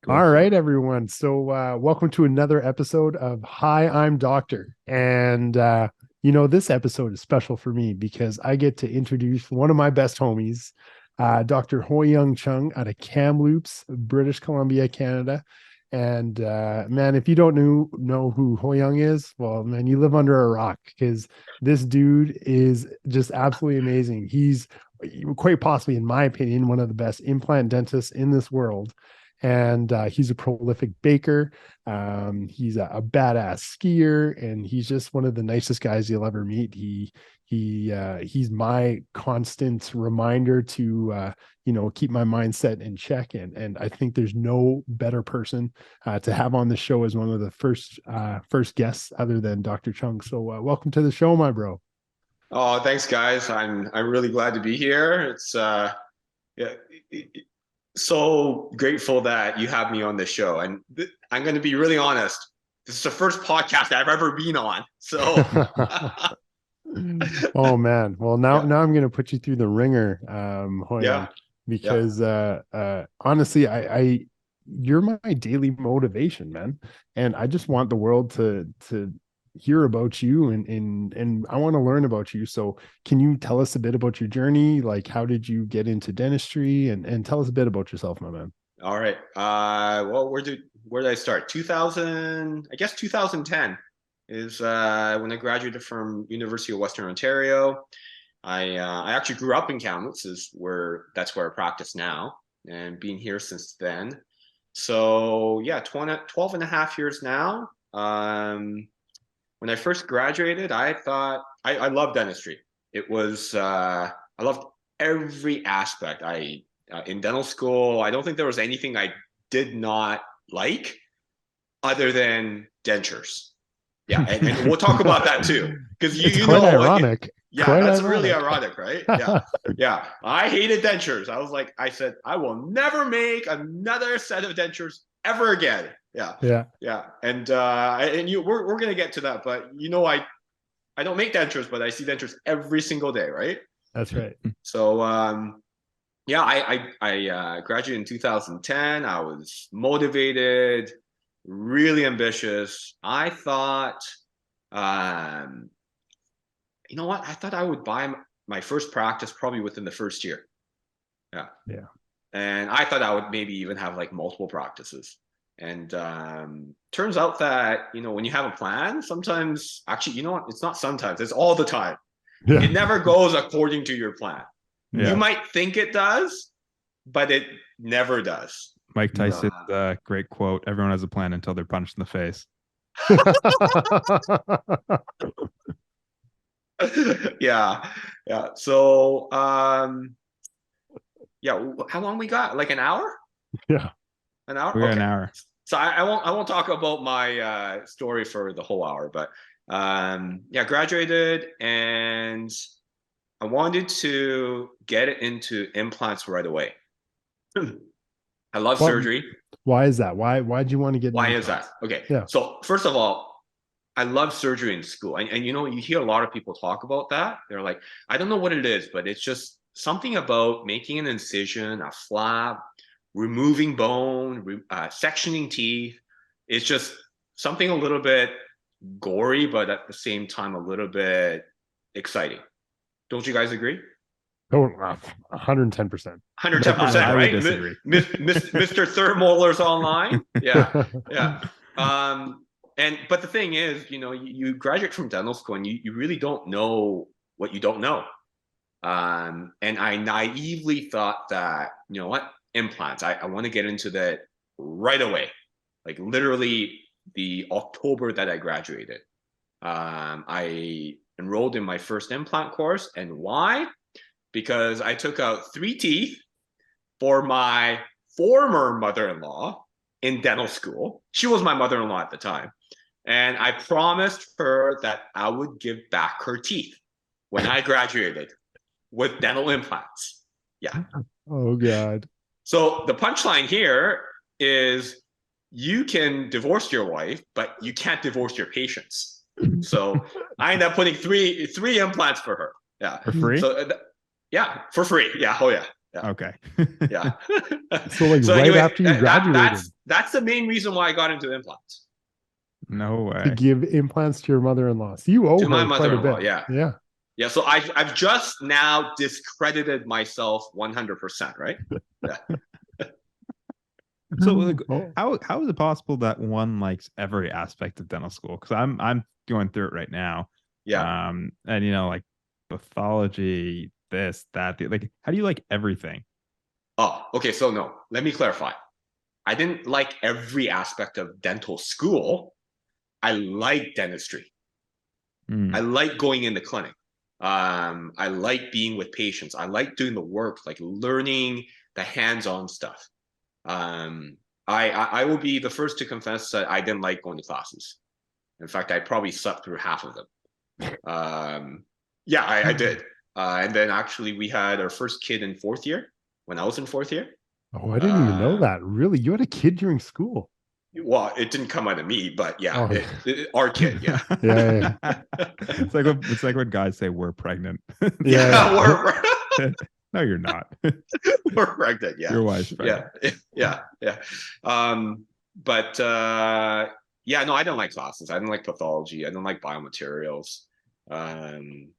Cool. All right, everyone. So, welcome to another episode of Hi, I'm Doctor. This episode is special for me because I get to introduce one of my best homies, Dr. Hoi Young Chung out of Kamloops, British Columbia, Canada. And man, if you don't know who Hoi Young is, well, man, you live under a rock because this dude is just absolutely amazing. He's quite possibly, in my opinion, one of the best implant dentists in this world, and he's a prolific baker. He's a badass skier, and he's just one of the nicest guys you'll ever meet. He's my constant reminder to keep my mindset in check, and I think there's no better person to have on the show as one of the first guests other than Dr. Chung. So welcome to the show, my bro. Oh, thanks, guys. I'm really glad to be here. It's yeah, so grateful that you have me on the show. And I'm going to be really honest. This is the first podcast I've ever been on. So Oh man. Well, now yeah, now I'm gonna put you through the ringer, Hoyoung, yeah, yeah. because honestly, I you're my daily motivation, man. And I just want the world to hear about you, and I want to learn about you. So can you tell us a bit about your journey? Like, how did you get into dentistry, and tell us a bit about yourself, my man. All right. Well, where did I start? 2000, I guess 2010 is when I graduated from University of Western Ontario. I actually grew up in Kamloops, that's where I practice now, and been here since then. So yeah, 12 and a half years now. When I first graduated, I thought I loved dentistry. I loved every aspect. I In dental school, I don't think there was anything I did not like other than dentures. Yeah, and we'll talk about that too, because It's you quite know, like, ironic. yeah, Quite that's really ironic. ironic, right? Yeah, yeah. I hated dentures. I said, I will never make another set of dentures ever again. Yeah, Yeah, yeah. We're gonna get to that, but I don't make dentures, but I see dentures every single day, right? that's right. So yeah, I graduated in 2010. I was motivated, really ambitious. I thought, um, you know what? I thought I would buy my first practice probably within the first year. Yeah. Yeah. And I thought I would maybe even have like multiple practices. And turns out that, when you have a plan, sometimes, actually, you know what? It's not sometimes, it's all the time. Yeah. It never goes according to your plan. You Yeah. might think it does, but it never does. Mike Tyson's Uh, great quote: "Everyone has a plan until they're punched in the face." yeah, yeah. So, yeah. How long we got? Like an hour? Yeah. An hour? We got an Okay. hour. So I won't talk about my story for the whole hour, but yeah, graduated and I wanted to get into implants right away. I love What? surgery. Why is that? Why'd you want to get Why into is that? implants? Okay. Yeah. So first of all, I love surgery in school. And you hear a lot of people talk about that. They're like, I don't know what it is, but it's just something about making an incision, a flap, removing bone, sectioning teeth. It's just something a little bit gory, but at the same time, a little bit exciting. Don't you guys agree? Oh, 110%. 110%, I would right? disagree. Mr. Third Molar's online. Yeah, yeah. But the thing is, you graduate from dental school and you really don't know what you don't know. And I naively thought that, you know what, implants, I want to get into that right away. Like literally the October that I graduated. I enrolled in my first implant course. And why? Because I took out 3 teeth for my former mother-in-law in dental school. She was my mother-in-law at the time. And I promised her that I would give back her teeth when I graduated with dental implants. Yeah. Oh God. So the punchline here is you can divorce your wife, but you can't divorce your patients. So I ended up putting three implants for her. Yeah. For free? So yeah, for free. Yeah. Oh yeah. Yeah. Okay. Yeah. So like So right anyways, after you graduated. That's the main reason why I got into implants. No To way. give implants to your mother-in-law. So you owe To my her quite a mother-in-law, bit. yeah. Yeah. Yeah, so I've just now discredited myself 100%, right? Yeah. So like, Oh, how is it possible that one likes every aspect of dental school? Because I'm going through it right now. Yeah. And like pathology, this, that, like, how do you like everything? Oh, okay. So no, let me clarify. I didn't like every aspect of dental school. I like dentistry. I Hmm. like going in the clinic. I like being with patients. I like doing the work, like learning the hands-on stuff. Um, I will be the first to confess that I didn't like going to classes. In fact, I probably slept through half of them. Yeah, I did. And then actually, we had our first kid in fourth year when I was in fourth year. oh, I didn't even know Um, that. Really? You had a kid during school? well, it didn't come out of me, but yeah, Oh, our kid, yeah. yeah. It's like when guys say we're pregnant. It's Yeah. like, Yeah, no, you're not. we're pregnant. Yeah, Your wife's yeah, pregnant. yeah. But yeah, no, I don't like classes. I don't like pathology. I don't like biomaterials, um,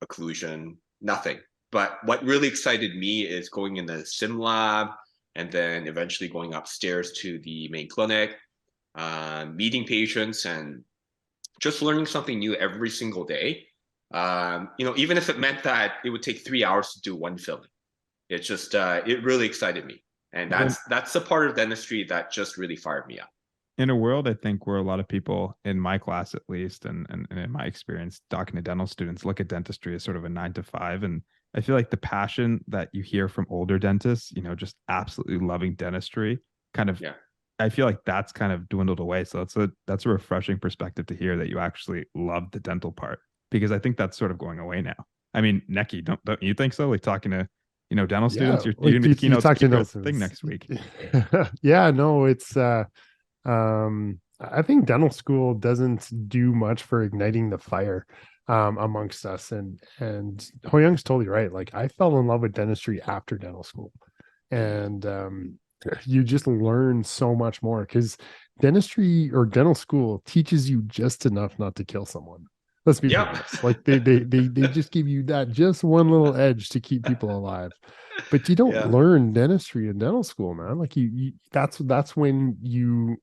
occlusion, nothing. But what really excited me is going in the sim lab and then eventually going upstairs to the main clinic, meeting patients, and just learning something new every single day. Even if it meant that it would take 3 hours to do one filling, it's just it really excited me, and Well, that's the part of dentistry that just really fired me up. in a world, I think, where a lot of people in my class, at least, and in my experience talking to dental students, look at dentistry as sort of a 9 to 5. And I feel like the passion that you hear from older dentists, just absolutely loving dentistry, kind of, Yeah, I feel like that's kind of dwindled away. So that's a refreshing perspective to hear that you actually love the dental part, because I think that's sort of going away now. I mean, Neki, don't you think so? Like talking to dental students, Yeah. you're Like gonna be the you keynote talk to speaker at the thing Nelson's. next week. Yeah, no, it's I think dental school doesn't do much for igniting the fire amongst us. And Hoyoung's totally right. Like I fell in love with dentistry after dental school. And you just learn so much more because dentistry or dental school teaches you just enough not to kill someone. Let's be yeah, honest. Like they just give you that just one little edge to keep people alive. But you don't yeah, learn dentistry in dental school, man. Like that's when you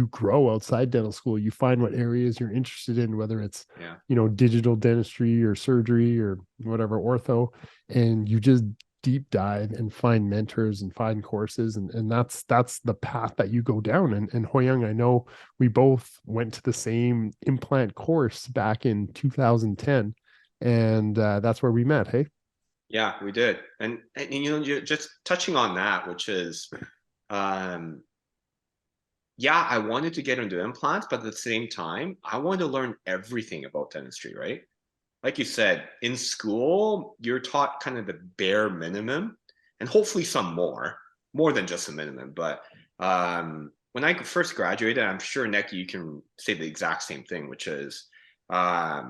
grow outside dental school. You find what areas you're interested in, whether it's yeah. digital dentistry or surgery or whatever, ortho, and you just deep dive and find mentors and find courses, and that's the path that you go down. And Hoyoung, I know we both went to the same implant course back in 2010, and that's where we met. Hey. Yeah, we did. And you're just touching on that, which is, um, yeah, I wanted to get into implants, but at the same time, I wanted to learn everything about dentistry, right? Like you said, in school, you're taught kind of the bare minimum and hopefully some more than just the minimum. But when I first graduated, I'm sure, Neki, you can say the exact same thing, which is, I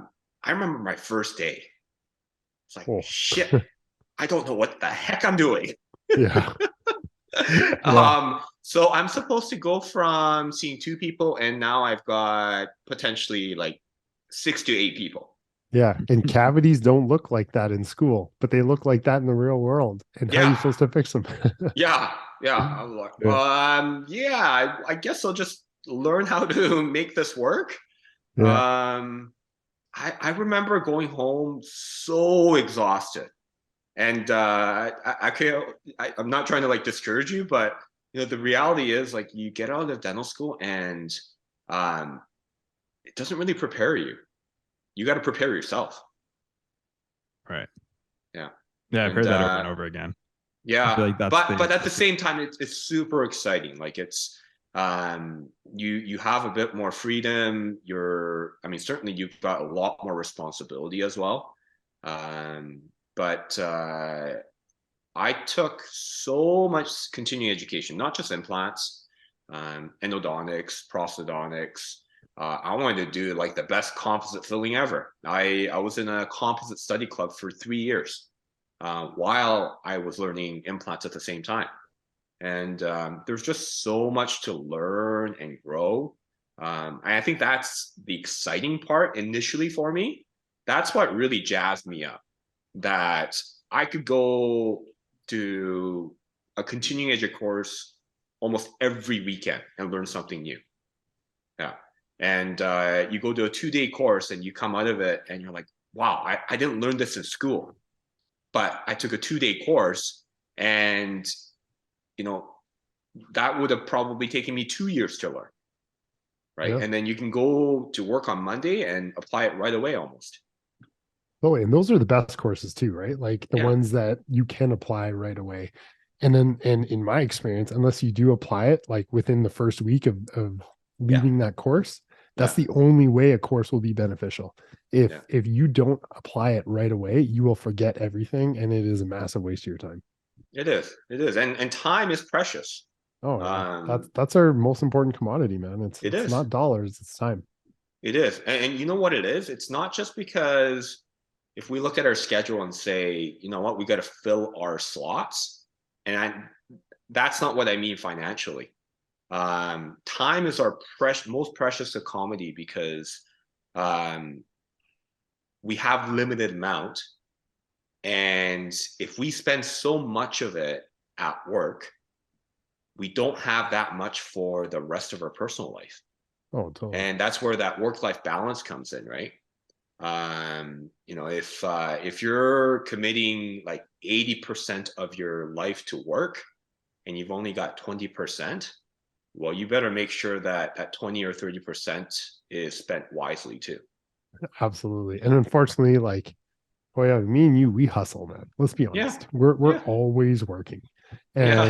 remember my first day. It's like, Oh. shit, I don't know what the heck I'm doing. Yeah. Yeah. So I'm supposed to go from seeing 2 people, and now I've got potentially like 6 to 8 people. Yeah. And cavities don't look like that in school, but they look like that in the real world. And how are you Yeah, supposed to fix them? yeah. I'm like, Yeah. yeah. I guess I'll just learn how to make this work. Yeah. I remember going home so exhausted. And I'm not trying to like discourage you, but the reality is like you get out of dental school and um, it doesn't really prepare you. You got to prepare yourself. Right. Yeah. Yeah, I've And heard that over and over again. I feel yeah, like that's but at the same time, it's super exciting. Like it's you have a bit more freedom. I mean, certainly you've got a lot more responsibility as well. Um, but I took so much continuing education, not just implants, endodontics, prosthodontics. I wanted to do like the best composite filling ever. I was in a composite study club for 3 years while I was learning implants at the same time. And there's just so much to learn and grow. And I think that's the exciting part initially for me. That's what really jazzed me up, that I could go to a continuing education course almost every weekend and learn something new. Yeah. And you go to a 2-day course and you come out of it and you're like, wow, I didn't learn this in school, but I took a 2-day course, and you know, that would have probably taken me 2 years to learn. Right. Yeah. And then you can go to work on Monday and apply it right away almost. Oh, and those are the best courses too, right? Like the Yeah. ones that you can apply right away. And then, and in my experience, unless you do apply it like within the first week of leaving that course, that's Yeah. the only way a course will be beneficial. Yeah. If you don't apply it right away, you will forget everything, and it is a massive waste of your time. It is. It is. And time is precious. Oh yeah, that's our most important commodity, man. It It's is. not dollars, it's time. It is. And you know what it is? It's not just because if we look at our schedule and say, you know what, we got to fill our slots. And that's not what I mean financially. Time is our most precious commodity, because we have limited amount. And if we spend so much of it at work, we don't have that much for the rest of our personal life. Oh, totally. And that's where that work-life balance comes in, right? You know, if you're committing like 80% of your life to work and you've only got 20%, well, you better make sure that that 20 or 30% is spent wisely too. Absolutely. And unfortunately, like, oh yeah, me and you, we hustle, man. Let's be Yeah. honest. We're Yeah. always working. Yeah.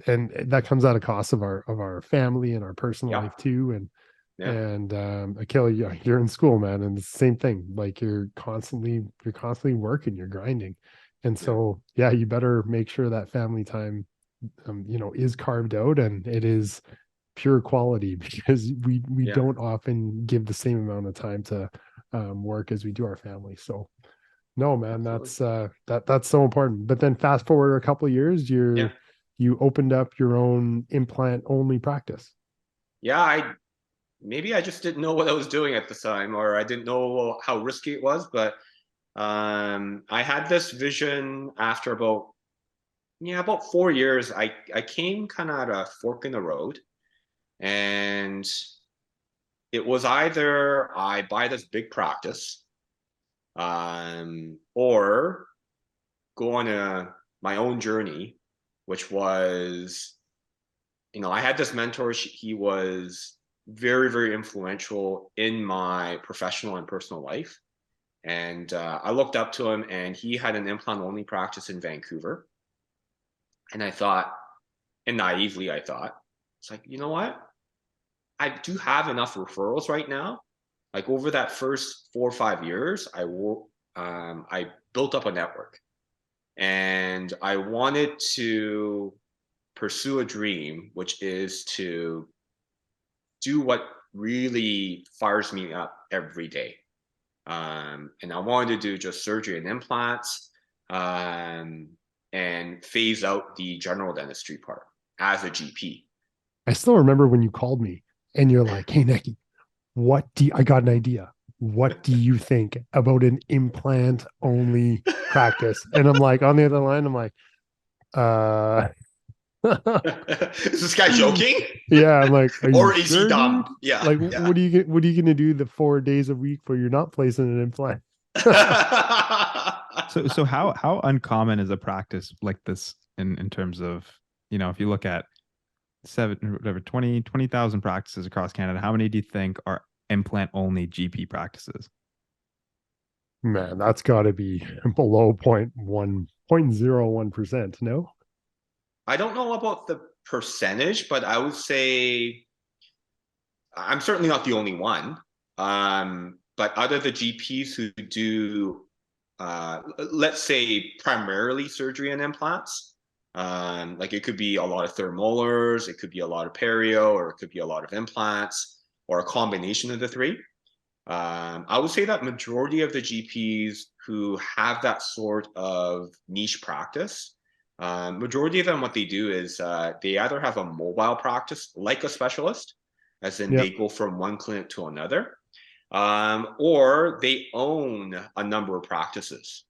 And that comes at a cost of our family and our personal Yeah. life too. Yeah. Akil, you're in school, man, and it's the same thing. Like you're constantly working, you're grinding. And Yeah. so yeah, you better make sure that family time is carved out, and it is pure quality, because we Yeah. don't often give the same amount of time to work as we do our family. So no, man, Absolutely. that's so important. But then fast forward a couple of years, Yeah. you opened up your own implant only practice. Yeah. Maybe I just didn't know what I was doing at the time, or I didn't know how risky it was, but I had this vision after about 4 years. I came kind of at a fork in the road, and it was either I buy this big practice, or go on my own journey, which was, I had this mentor. He was very, very influential in my professional and personal life. And I looked up to him, and he had an implant only practice in Vancouver. And I thought, and naively, I thought, it's like, you know what? I do have enough referrals right now. Like over that first 4 or 5 years, I built up a network, and I wanted to pursue a dream, which is to do what really fires me up every day. And I wanted to do just surgery and implants, and phase out the general dentistry part as a GP. I still remember when you called me and you're like, "Hey, Neki, I got an idea. What do you think about an implant only practice?" And I'm like, on the other line, I'm like, Is this guy joking? Yeah, I'm like, are or you is sure, he dumb? dude? Yeah. Like, Yeah. what are you gonna do the 4 days a week where you're not placing an implant? So how uncommon is a practice like this in terms of, if you look at 20,000 practices across Canada, how many do you think are implant only GP practices? Man, that's got to be below 0.01%. No. I don't know about the percentage, but I would say I'm certainly not the only one. But out of the GPs who do, let's say, primarily surgery and implants, like it could be a lot of third molars, it could be a lot of perio, or it could be a lot of implants, or a combination of the three. I would say that majority of the GPs who have that sort of niche practice Majority of them, what they do is they either have a mobile practice like a specialist, as in Yep. they go from one clinic to another, or they own a number of practices.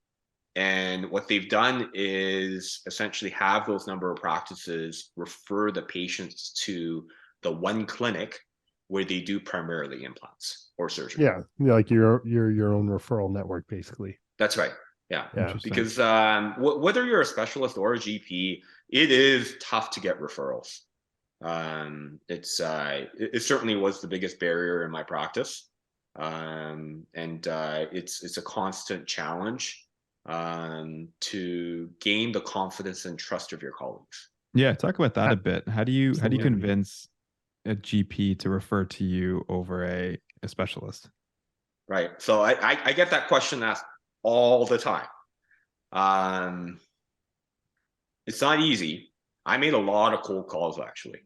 And what they've done is essentially have those number of practices refer the patients to the one clinic where they do primarily implants or surgery. Yeah, like your own referral network, basically. That's right. Yeah. Yeah. Because whether you're a specialist or a GP, it is tough to get referrals. It certainly was the biggest barrier in my practice. It's a constant challenge to gain the confidence and trust of your colleagues. Yeah, talk about that a bit. How do you Absolutely. convince a GP to refer to you over a specialist? Right. So I get that question asked all the time. It's not easy. I made a lot of cold calls actually.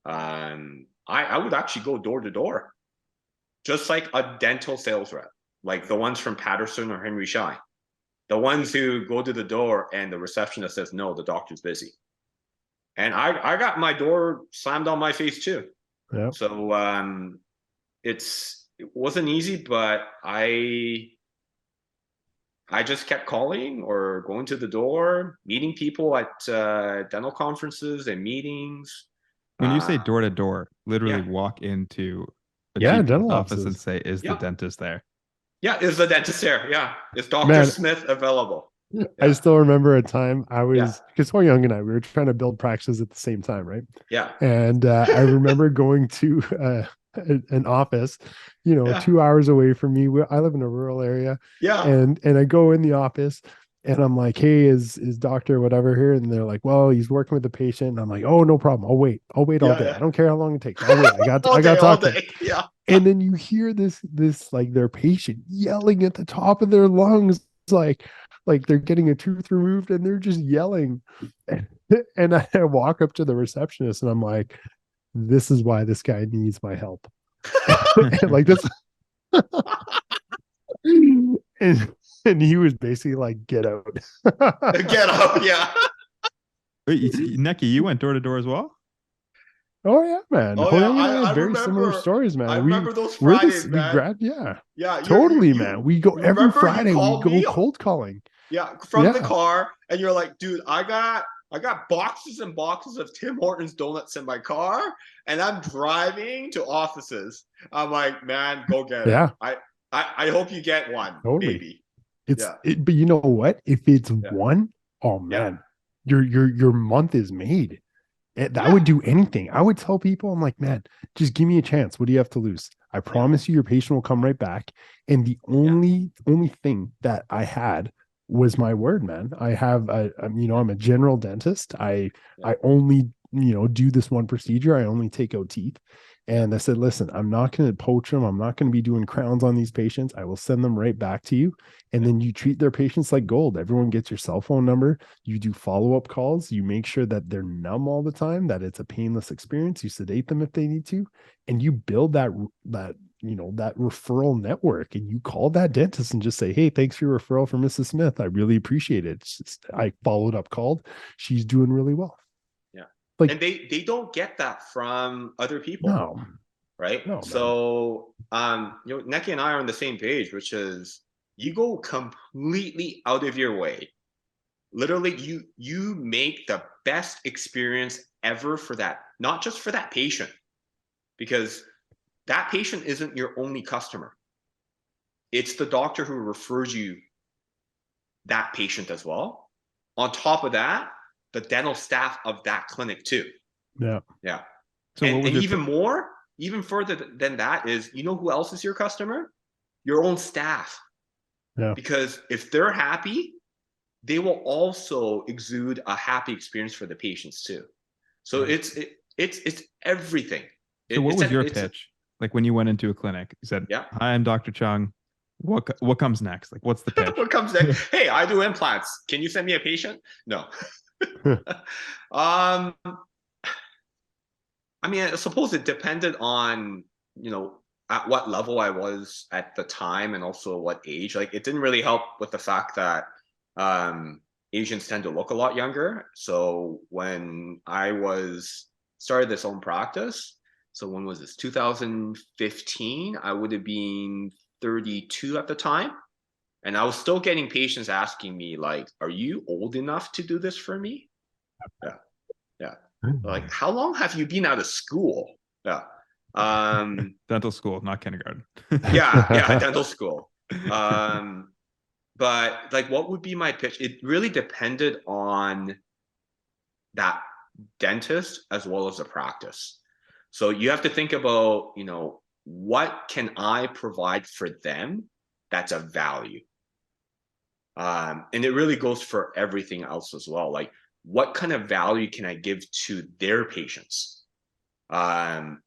I would actually go door to door, just like a dental sales rep, like the ones from Patterson or Henry Schein. The ones who go to the door and the receptionist says, no, the doctor's busy. And I got my door slammed on my face too. Yep. So it wasn't easy, but I just kept calling or going to the door, meeting people at dental conferences and meetings. When you say door to door, literally yeah. walk into a Yeah, GP's dental office offices. and say, is the dentist there? Yeah, is the dentist there? Yeah. Is Dr. Man. Smith available? I still remember a time I was, Yeah. because Hoi Young and I, we were trying to build practices at the same time, right? Yeah. And I remember going to an office, you know, Yeah. 2 hours away from me. I live in a rural area. Yeah. And I go in the office and I'm like, hey, is doctor whatever here? And they're like, well, he's working with the patient. And I'm like, oh, no problem. I'll wait all day. Yeah. I don't care how long it takes. I'll wait. I got All to talk to day. him. Yeah. And then you hear this like their patient yelling at the top of their lungs, like they're getting a tooth removed and they're just yelling. And I walk up to the receptionist and I'm like, this is why this guy needs my help. And like this. and he was basically like, get out. Get out. Yeah. Wait, Neki, you went door to door as well? Oh yeah, man. Oh, Hoi yeah. Young and I I had very remember, similar stories, man. I remember those Fridays, man. Yeah. Yeah. Totally, man. We go every remember you Friday, we called go me? cold calling. Yeah, from the car, and you're like, dude, I got boxes and boxes of Tim Hortons donuts in my car, and I'm driving to offices. I'm like, man, go get it. I hope you get one, maybe. But you know what? If it's one, oh man, your month is made. That would do anything. I would tell people, I'm like, man, just give me a chance. What do you have to lose? I promise you, your patient will come right back. And the only thing that I had was my word, man. I have I'm a general dentist. I only, do this one procedure. I only take out teeth. And I said, listen, I'm not going to poach them. I'm not going to be doing crowns on these patients. I will send them right back to you. And then you treat their patients like gold. Everyone gets your cell phone number. You do follow-up calls. You make sure that they're numb all the time, that it's a painless experience. You sedate them if they need to. And you build that referral network, and you call that dentist and just say, hey, thanks for your referral for Mrs. Smith. I really appreciate it. I followed up, called. She's doing really well. Like, and they don't get that from other people. No. Right. No, so Neki and I are on the same page, which is you go completely out of your way. Literally, you make the best experience ever for that, not just for that patient, because that patient isn't your only customer. It's the doctor who refers you that patient as well. On top of that, the dental staff of that clinic too. Yeah. So and even further than that is, who else is your customer? Your own staff. Yeah. Because if they're happy, they will also exude a happy experience for the patients too. So it's everything. So what was your pitch? Like when you went into a clinic, you said, hi, I'm Dr. Chung. What comes next? Like, what's the pitch? What comes next? Hey, I do implants. Can you send me a patient? No. I mean, I suppose it depended on, at what level I was at the time and also what age. Like, it didn't really help with the fact that Asians tend to look a lot younger. So when I started this own practice, so when was this? 2015, I would have been 32 at the time. And I was still getting patients asking me, like, are you old enough to do this for me? Yeah. Yeah. Like, how long have you been out of school? Yeah. Dental school, not kindergarten. yeah, dental school. But like, what would be my pitch? It really depended on that dentist as well as the practice. So you have to think about, what can I provide for them that's of value? And it really goes for everything else as well. Like, what kind of value can I give to their patients?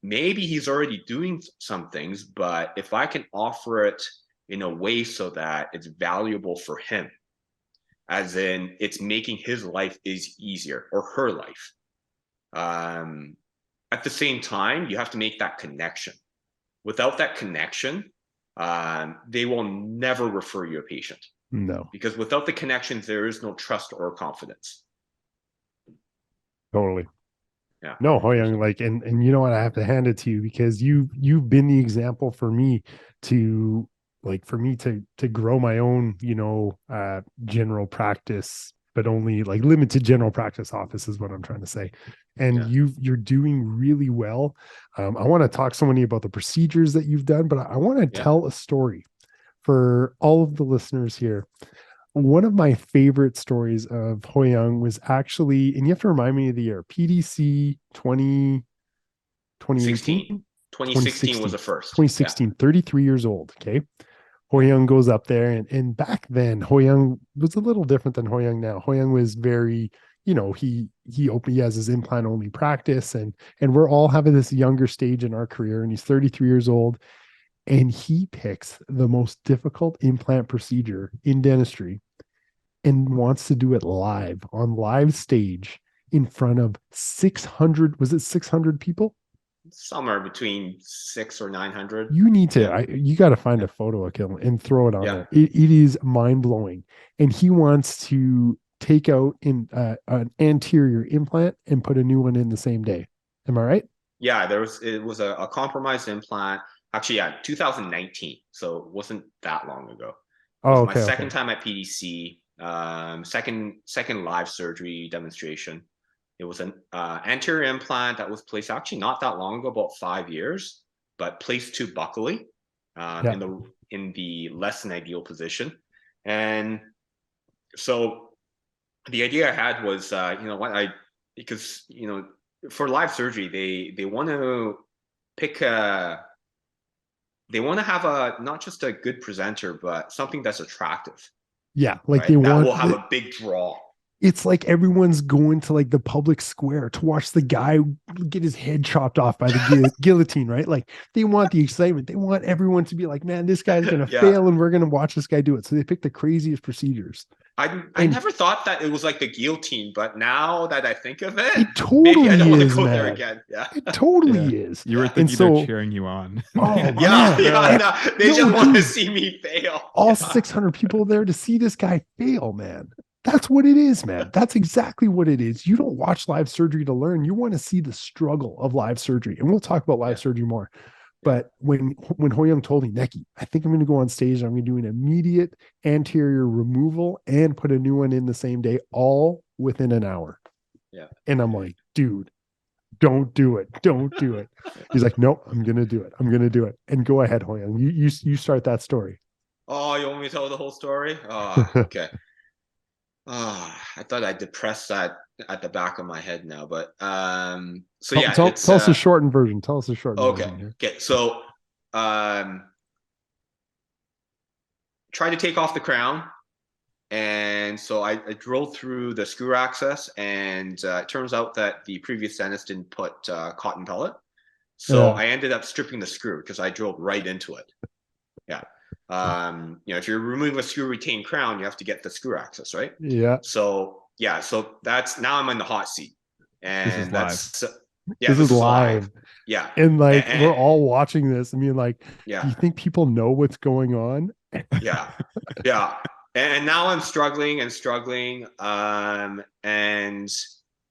Maybe he's already doing some things, but if I can offer it in a way so that it's valuable for him, as in it's making his life is easier or her life. At the same time, you have to make that connection. Without that connection, they will never refer you a patient. No. Because without the connection, there is no trust or confidence. Totally. Yeah. No, Hoyoung, like, and you know what, I have to hand it to you because you've been the example for me to grow my own, general practice, but only like limited general practice office is what I'm trying to say. And you're doing really well. I want to talk so many about the procedures that you've done, but I want to tell a story for all of the listeners here. One of my favorite stories of Hoyoung was actually, and you have to remind me of the year, PDC 2018? 2016 was the first. 2016, 33 years old. Okay. Hoyoung goes up there, and back then Hoyoung was a little different than Hoyoung now. Hoyoung was very, he has his implant only practice, and we're all having this younger stage in our career, and he's 33 years old. And he picks the most difficult implant procedure in dentistry and wants to do it live on live stage in front of 600. Was it 600 people? Somewhere between 600 or 900. You need to, you got to find a photo of him and throw it on there. It is mind blowing. And he wants to take out an anterior implant and put a new one in the same day. Am I right? Yeah, it was a compromised implant. Actually, 2019. So it wasn't that long ago. It was my second time at PDC, second live surgery demonstration. It was an anterior implant that was placed actually not that long ago, about 5 years, but placed too buccally in the less than ideal position. And so the idea I had was, because for live surgery, they want to pick they want to have not just a good presenter, but something that's attractive. Yeah, like right? That will have a big draw. It's like everyone's going to like the public square to watch the guy get his head chopped off by the guillotine, right? Like they want the excitement. They want everyone to be like, man, this guy's going to fail and we're going to watch this guy do it. So they pick the craziest procedures. I never thought that it was like the guillotine, but now that I think of it, totally maybe I don't want to go man. there again. Yeah, it totally is. You were thinking they're cheering you on. Oh, they just want to see me fail. All 600 people there to see this guy fail, man. That's what it is, man. That's exactly what it is. You don't watch live surgery to learn. You want to see the struggle of live surgery, and we'll talk about live surgery more. But when Hoyoung told me, Neki, I think I'm going to go on stage and I'm going to do an immediate anterior removal and put a new one in the same day, all within an hour. Yeah. And I'm like, dude, don't do it. Don't do it. He's like, no, I'm going to do it. I'm going to do it. And go ahead, Hoyoung. You start that story. Oh, you want me to tell the whole story? Oh, okay. I thought I depressed that at the back of my head now, but tell us a shortened version. Tell us a shortened version. Okay. So try to take off the crown, and so I drilled through the screw access, and it turns out that the previous dentist didn't put cotton pellet, so I ended up stripping the screw because I drilled right into it. Yeah. If you're removing a screw retained crown, you have to get the screw access, right? Yeah. So that's now I'm in the hot seat, and this is live. Yeah. And we're all watching this. I mean, do you think people know what's going on? Yeah. And now I'm struggling and struggling. And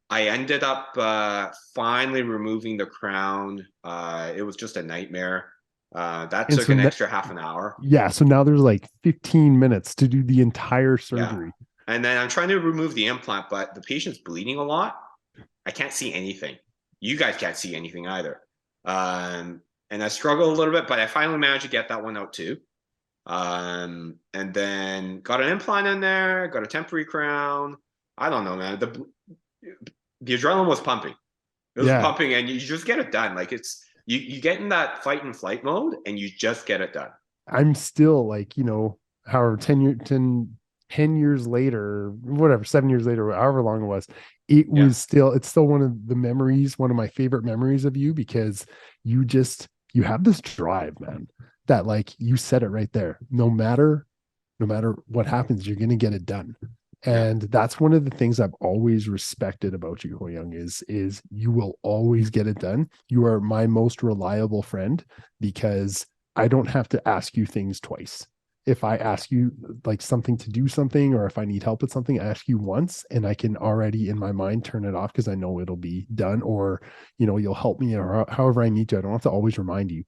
I ended up finally removing the crown. It was just a nightmare. That And took so an extra half an hour. yeah, so now there's like 15 minutes to do the entire Yeah. surgery. And then I'm trying to remove the implant, but the patient's bleeding a lot. I can't see anything. You guys can't see anything either. And I struggle a little bit, but I finally managed to get that one out too. And then got an implant in there, got a temporary crown. I don't know, man. The adrenaline was pumping. It was Yeah. pumping, and you just get it done. Like it's you get in that fight and flight mode, and you just get it done. I'm still like, however, 10 years later, whatever, 7 years later, however long it was, Yeah. it's still one of the memories, one of my favorite memories of you, because you have this drive, man, that like you said it right there. No matter what happens, you're going to get it done. Yeah. And that's one of the things I've always respected about you, Ho Young, is you will always get it done. You are my most reliable friend because I don't have to ask you things twice. If I ask you like something to do something, or if I need help with something, I ask you once and I can already in my mind turn it off because I know it'll be done, or you'll help me or however I need to. I don't have to always remind you.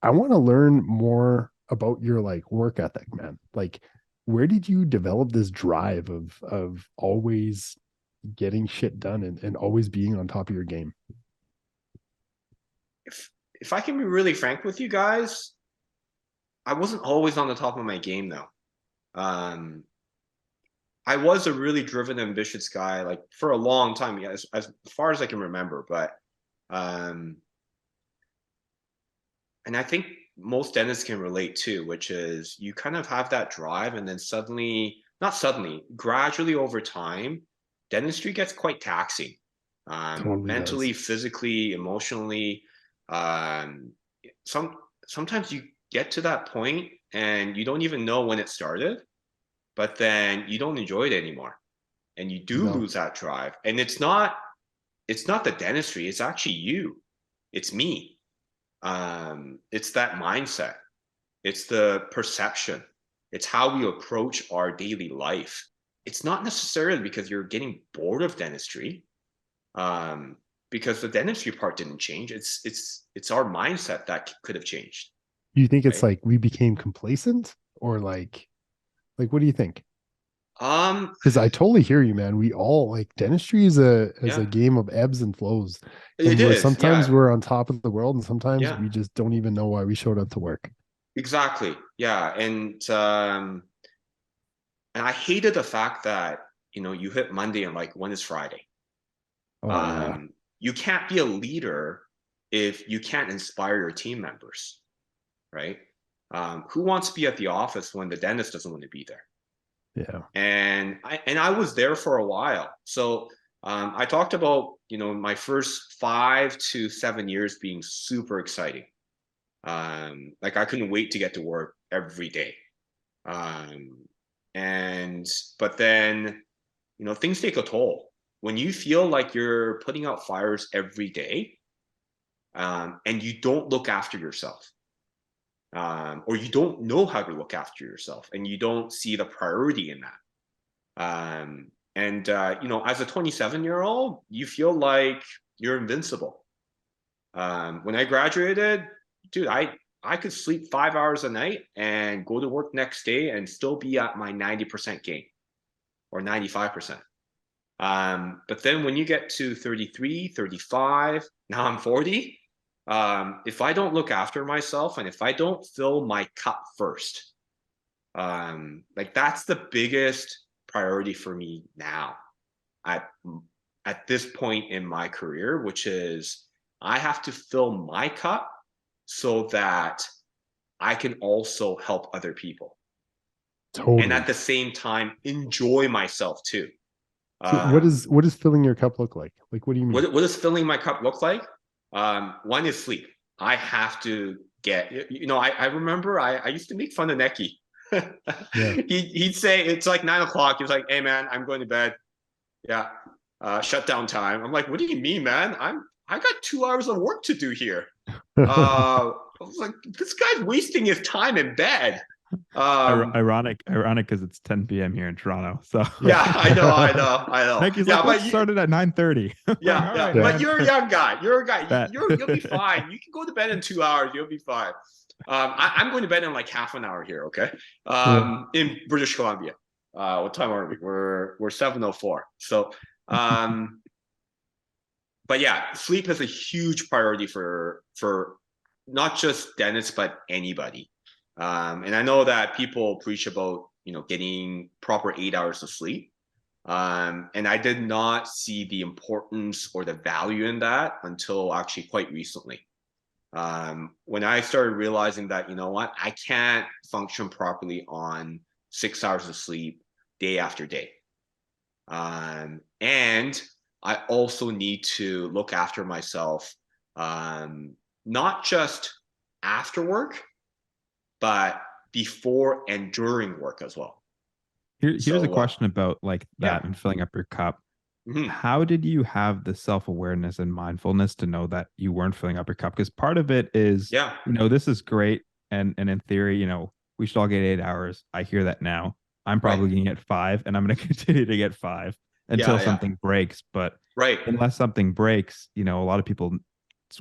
I want to learn more about your like work ethic, man. Like, where did you develop this drive of always getting shit done and always being on top of your game? If I can be really frank with you guys, I wasn't always on the top of my game though. Um, I was a really driven, ambitious guy, like for a long time, yeah, as far as I can remember. But um, and I think most dentists can relate too, which is you kind of have that drive, and then suddenly, not suddenly, gradually over time, dentistry gets quite taxing, Totally does. mentally, physically, emotionally. Um, sometimes you get to that point and you don't even know when it started, but then you don't enjoy it anymore, and you do No. lose that drive. And it's not the dentistry; it's actually you. It's me. It's that mindset. It's the perception. It's how we approach our daily life. It's not necessarily because you're getting bored of dentistry, um, because the dentistry part didn't change. It's our mindset that could have changed, Do you think it's right? like we became complacent, or like what do you think? Um, Because I totally hear you, man. We all like dentistry is a yeah, game of ebbs and flows. it And we're is. sometimes Yeah, we're on top of the world, and sometimes yeah, we just don't even know why we showed up to work. exactly. Yeah, and I hated the fact that you hit Monday and like when is Friday? Oh yeah. You can't be a leader if you can't inspire your team members, right? Who wants to be at the office when the dentist doesn't want to be there? Yeah. And I was there for a while. So I talked about my first 5 to 7 years being super exciting. Like I couldn't wait to get to work every day. Um, and but then things take a toll when you feel like you're putting out fires every day, and you don't look after yourself, or you don't know how to look after yourself, and you don't see the priority in that. And as a 27-year-old, you feel like you're invincible. When I graduated, dude, I could sleep 5 hours a night and go to work next day and still be at my 90% game or 95%. But then when you get to 33, 35, now I'm 40, if I don't look after myself and if I don't fill my cup first, like that's the biggest priority for me now at at this point in my career, which is I have to fill my cup so that I can also help other people, and at Totally. the same time enjoy myself too. So what Um, does filling your cup look like? Like what do you mean? what does filling my cup look like? One is sleep. I have to get, I remember I used to make fun of Neki. Yeah. He'd say it's like 9 o'clock. He was like, "Hey man, I'm going to bed." Yeah, shutdown time. I'm like, "What do you mean, man? I got 2 hours of work to do here." I was like, "This guy's wasting his time in bed." Ironic because it's 10 p.m. here in Toronto. So Yeah, I know. Nikki's Yeah, like, but let's start it at 9:30. yeah, All yeah. right, But man. you're a young guy. You're a guy. Bet. You'll be fine. You can go to bed in 2 hours. You'll be fine. I'm going to bed in like half an hour here. Okay. In British Columbia. What time are we? We're 7:04. So, but yeah, sleep is a huge priority for not just dentists but anybody. And I know that people preach about getting proper 8 hours of sleep. And I did not see the importance or the value in that until actually quite recently. When I started realizing that, you know what, I can't function properly on 6 hours of sleep day after day. And I also need to look after myself, not just after work, but before and during work as well. Here's So, a question about like that yeah. and filling up your cup. Mhm. How did you have the self-awareness and mindfulness to know that you weren't filling up your cup? Because part of it is, Yeah. this is great. And in theory, we should all get 8 hours. I hear that now. I'm Right. probably going to get 5, and I'm going to continue to get 5 until Yeah, yeah. something breaks. But Right. unless something breaks, a lot of people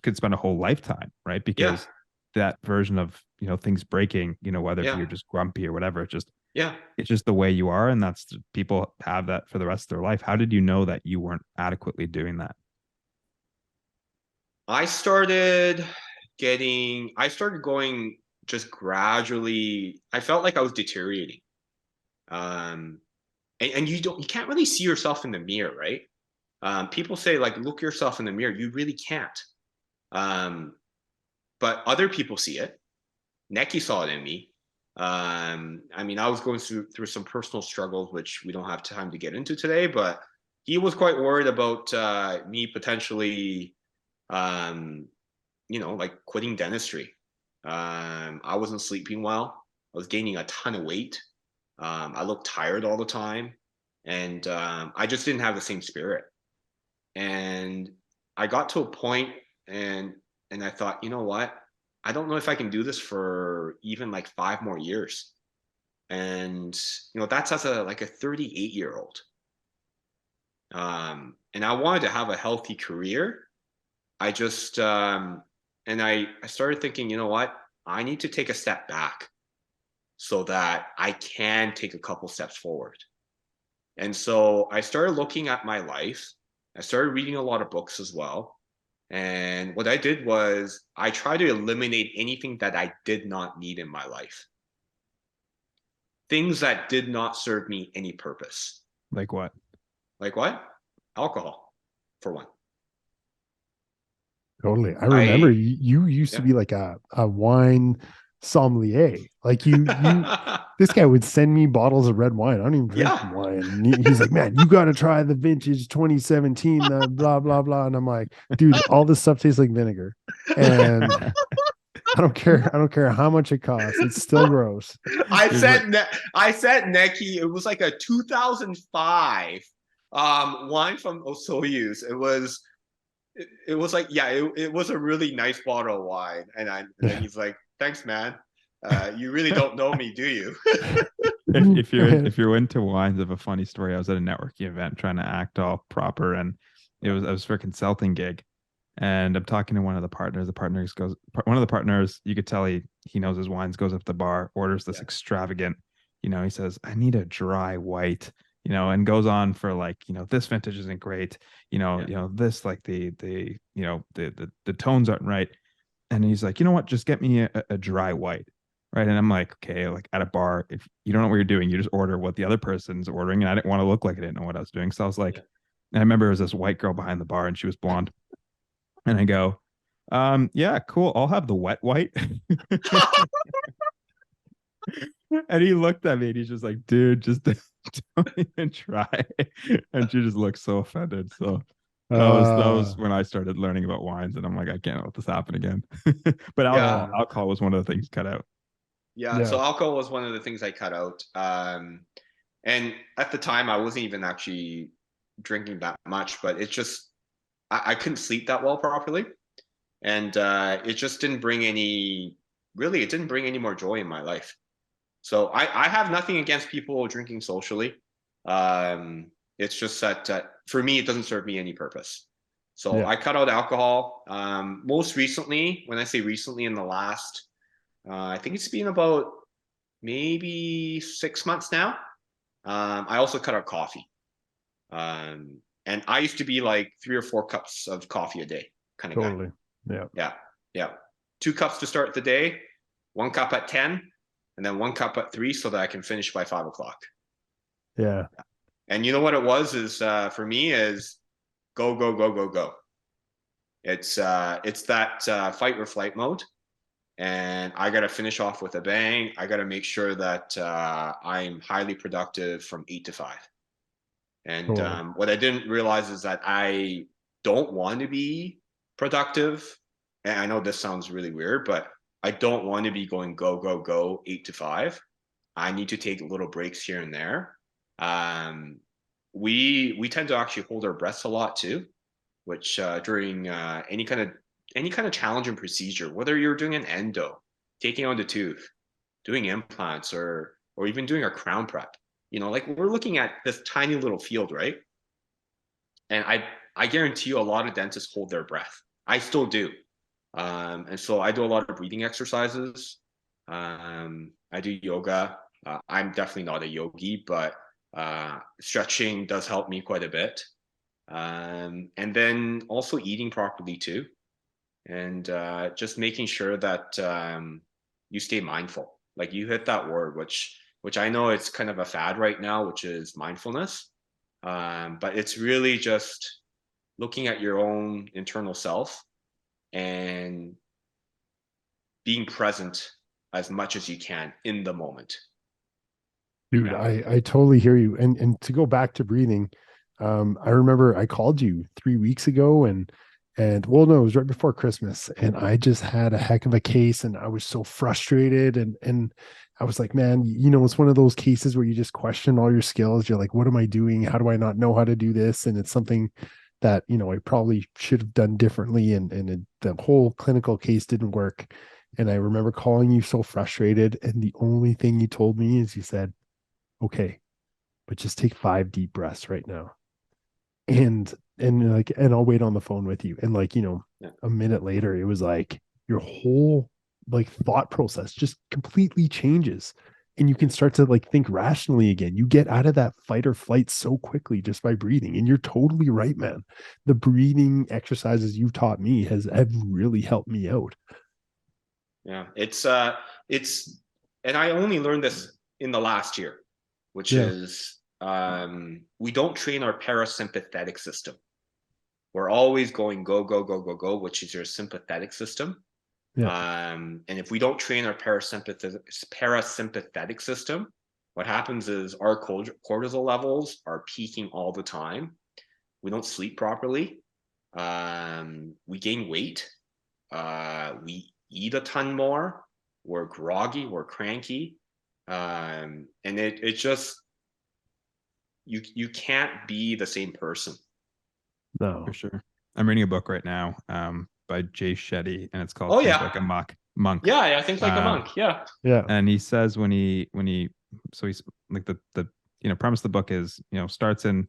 could spend a whole lifetime, right? Yeah. Because that version of, things breaking, whether Yeah. you're just grumpy or whatever, Yeah. it's just the way you are, and that's people have that for the rest of their life. How did you know that you weren't adequately doing that? I started going just gradually. I felt like I was deteriorating. Um, and you can't really see yourself in the mirror, right? People say like, look yourself in the mirror. You really can't. Um, but other people see it. Neki saw it in me. I mean, I was going through some personal struggles, which we don't have time to get into today, but he was quite worried about me potentially, like quitting dentistry. I wasn't sleeping well. I was gaining a ton of weight. I looked tired all the time, and I just didn't have the same spirit. And I got to a point, and I thought, you know what? I don't know if I can do this for even like 5 more years. And that's as a 38-year-old. And I wanted to have a healthy career. I just and I started thinking, you know what? I need to take a step back so that I can take a couple steps forward. And so I started looking at my life. I started reading a lot of books as well. And what I did was I tried to eliminate anything that I did not need in my life. Things that did not serve me any purpose. Like what? Like what? Alcohol, for one. Totally. I remember you used to Yeah. be like a wine sommelier. Like this guy would send me bottles of red wine. I don't even drink Yeah. wine. And he's like, man, you got to try the vintage 2017, the blah, blah, blah. And I'm like, dude, all this stuff tastes like vinegar. And I don't care. I don't care how much it costs. It's still gross. I said Neki, it was like a 2005 wine from Osoyuz. It was like, yeah, it was a really nice bottle of wine. And then he's like, thanks, man. You really don't know me, do you? if you're into wines, I have a funny story. I was at a networking event trying to act all proper, and I was for a consulting gig, and I'm talking to one of the partners. One of the partners, you could tell he knows his wines, goes up to the bar, orders this extravagant, he says, I need a dry white, and goes on for like, this vintage isn't great, this like the tones aren't right. And he's like, you know what, just get me a dry white. Right. And I'm like, okay, like at a bar, if you don't know what you're doing, you just order what the other person's ordering. And I didn't want to look like I didn't know what I was doing. So I was like, and I remember there was this white girl behind the bar and she was blonde. And I go, yeah, cool. I'll have the wet white. And he looked at me and he's just like, dude, just don't even try. And she just looked so offended. So that was when I started learning about wines, and I'm like, I can't let this happen again. But alcohol was one of the things cut out. Yeah, so alcohol was one of the things I cut out. And at the time, I wasn't even actually drinking that much, but it's just I couldn't sleep that well properly, and it just didn't bring any more joy in my life. So I have nothing against people drinking socially. It's just that for me, it doesn't serve me any purpose. So Yeah. I cut out alcohol. Most recently, when I say recently, in the last, I think it's been about maybe 6 months now. I also cut out coffee. And I used to be like 3 or 4 cups of coffee a day kind of guy. Totally. Yeah. Yeah. Yeah. 2 cups to start the day, 1 cup at 10, and then 1 cup at 3 so that I can finish by 5 o'clock. Yeah. And you know what it was is for me is go, go, go, go, go. It's that fight or flight mode. And I got to finish off with a bang. I got to make sure that I'm highly productive from 8 to 5. And Totally. what I didn't realize is that I don't want to be productive. And I know this sounds really weird, but I don't want to be going go, go, go 8 to 5. I need to take little breaks here and there. We tend to actually hold our breaths a lot too, which during any kind of challenging procedure, whether you're doing an endo, taking on the tooth, doing implants, or even doing a crown prep, like we're looking at this tiny little field, right? And I guarantee you a lot of dentists hold their breath. I still do. And so I do a lot of breathing exercises. I do yoga. I'm definitely not a yogi, but stretching does help me quite a bit. And then also eating properly too. And just making sure that you stay mindful. Like you hit that word, which I know it's kind of a fad right now, which is mindfulness. But it's really just looking at your own internal self and being present as much as you can in the moment. Dude, Yeah. I totally hear you. And to go back to breathing, I remember I called you 3 weeks ago and well, no, it was right before Christmas, and I just had a heck of a case, and I was so frustrated, and I was like, man, it's one of those cases where you just question all your skills. You're like, what am I doing? How do I not know how to do this? And it's something that I probably should have done differently, and the whole clinical case didn't work. And I remember calling you so frustrated, and the only thing you told me is you said, okay, but just take 5 deep breaths right now. And I'll wait on the phone with you. And Yeah. a minute later, it was like your whole thought process just completely changes. And you can start to think rationally again. You get out of that fight or flight so quickly just by breathing. And you're totally right, man. The breathing exercises you've taught me have really helped me out. Yeah. It's and I only learned this in the last year, which is we don't train our parasympathetic system. We're always going go, go, go, go, go, which is your sympathetic system. Yeah. And if we don't train our parasympathetic system, what happens is our cortisol levels are peaking all the time. We don't sleep properly. We gain weight. We eat a ton more. We're groggy. We're cranky. And it just, you can't be the same person. No. For sure. I'm reading a book right now by Jay Shetty, and it's called Oh, Think yeah. Like a Monk. Yeah, I think like a monk. Yeah. Yeah. And he says when he so he's like the premise of the book is starts in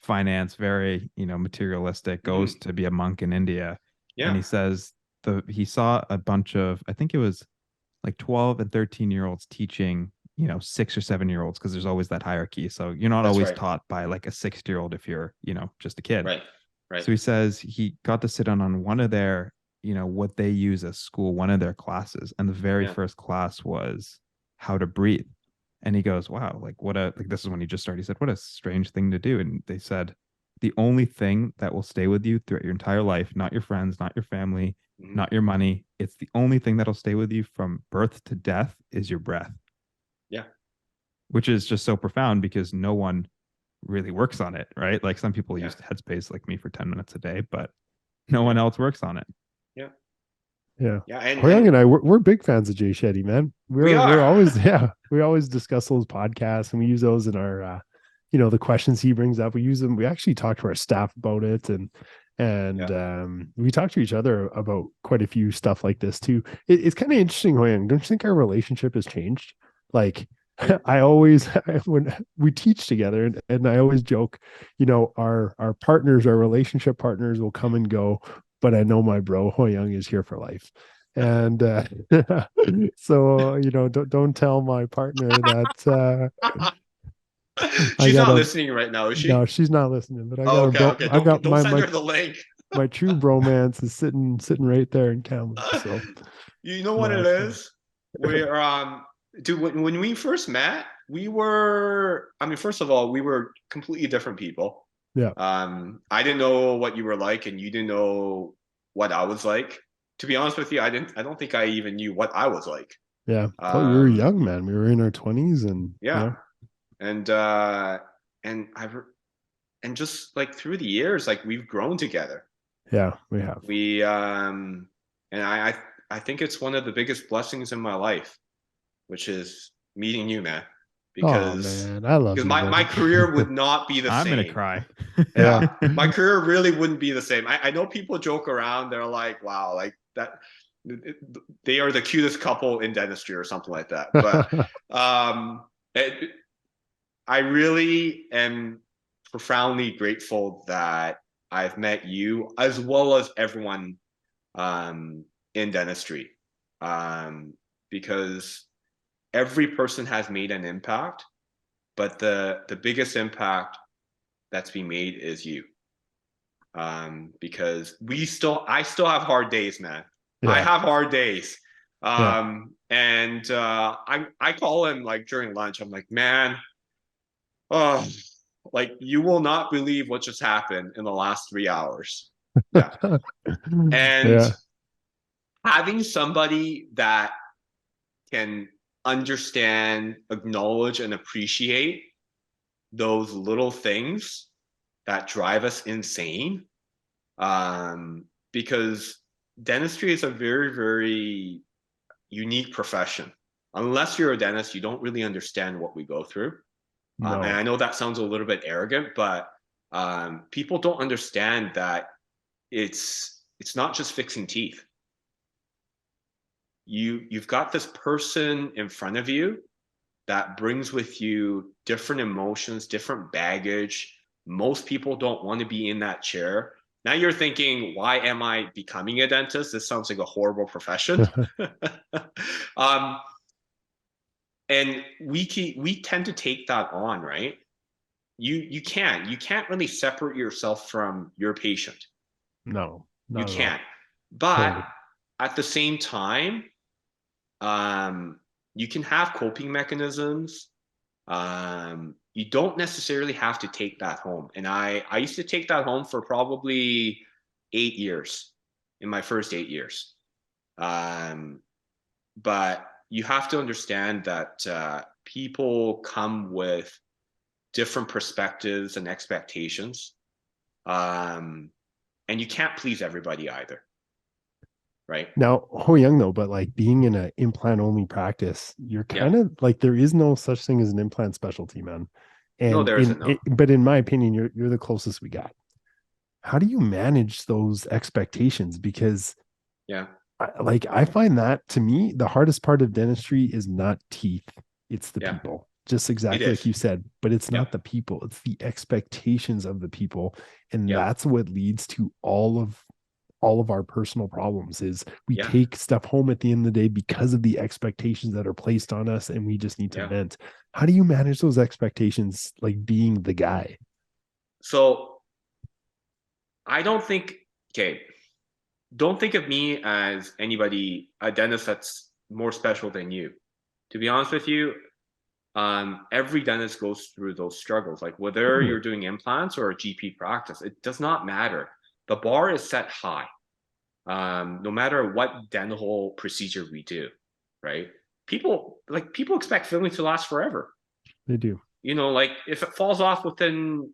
finance, very materialistic, goes to be a monk in India. Yeah. And he says he saw a bunch of, I think it was like 12 and 13-year-olds teaching 6 or 7-year-olds, because there's always that hierarchy. So you're not That's always right. taught by like a 60-year-old if you're just a kid. Right. Right. So he says he got to sit on one of their what they use as school, one of their classes, and the very first class was how to breathe. And he goes, wow, this is when he just started. He said, what a strange thing to do. And they said, the only thing that will stay with you throughout your entire life, not your friends, not your family, not your money, it's the only thing that'll stay with you from birth to death is your breath. Yeah. Which is just so profound, because no one really works on it, right? Like some people use Headspace like me for 10 minutes a day, but no one else works on it. Yeah. Yeah. Yeah. And Hoyang and I, we're big fans of Jay Shetty, man. We're always, we always discuss those podcasts, and we use those in our, the questions he brings up. We use them. We actually talk to our staff about it, and we talk to each other about quite a few stuff like this too. It's kind of interesting, Hoyang. Don't you think our relationship has changed? Like I always when we teach together, and I always joke, our partners, our relationship partners will come and go, but I know my bro Ho Young is here for life. And so don't tell my partner that I She's got not a listening right now, is no, she? she's not listening, but I Oh, got a okay, bro. okay. I got Don't my send my her the link. my true bromance is sitting right there in Kamloops. So You know what no, it it's fine. is? We're dude, when we first met, we were, I mean, first of all, we were completely different people. Yeah, I didn't know what you were like, and you didn't know what I was like. To be honest with you, I don't think I even knew what I was like. yeah. Well, we were Um, young, man. We were in our 20s, and yeah, and and and just like through the years, like we've grown together. yeah, we have. We and I think it's one of the biggest blessings in my life, which is meeting you, man. Oh Because man, I love you, my buddy. career would not be the I'm gonna same. cry. Yeah. Yeah. My career really wouldn't be the same. I know people joke around, they're like, wow, like that they are the cutest couple in dentistry or something like that. But um it, I really am profoundly grateful that I've met you as well as everyone in dentistry, because every person has made an impact, but the biggest impact that's been made is you. Because I still have hard days, man. I Yeah, have hard days. yeah. And I call him like during lunch. I'm like, man, oh, like you will not believe what just happened in the last 3 hours. Yeah. And Yeah. having somebody that can understand, acknowledge, and appreciate those little things that drive us insane. Because dentistry is a very, very unique profession. Unless you're a dentist, you don't really understand what we go through. And No. I know that sounds a little bit arrogant, but people don't understand that it's not just fixing teeth. You've got this person in front of you that brings with you different emotions, different baggage. Most people don't want to be in that chair. Now you're thinking, why am I becoming a dentist? This sounds like a horrible profession. um, and we tend to take that on, right? You can't really separate yourself from your patient. No, You not at all. can't. But Totally. at the same time, um, you can have coping mechanisms. You don't necessarily have to take that home. And I used to take that home for probably 8 years in my first 8 years. Um, but you have to understand that people come with different perspectives and expectations. Um, and you can't please everybody either, right? Now, Ho Young though, but like being in an implant only practice, you're Yeah. kind of like there is no such thing as an implant specialty, man. No, And there isn't. No. but in my opinion, you're the closest we got. How do you manage those expectations? Because Yeah. I find that to me, the hardest part of dentistry is not teeth, it's the Yeah. people. Just It exactly like is. you said, but it's Yeah. not the people, it's the expectations of the people. And Yeah. that's what leads to all of our personal problems is we Yeah. take stuff home at the end of the day because of the expectations that are placed on us and we just need to Yeah. vent. How do you manage those expectations like being the guy? So I don't think, okay, don't think of me as anybody, a dentist that's more special than you. To be honest with you, every dentist goes through those struggles. Like whether Totally. you're doing implants or a GP practice, it does not matter. The bar is set high, no matter what dental procedure we do, right? People expect fillings to last forever. They do. Like if it falls off within,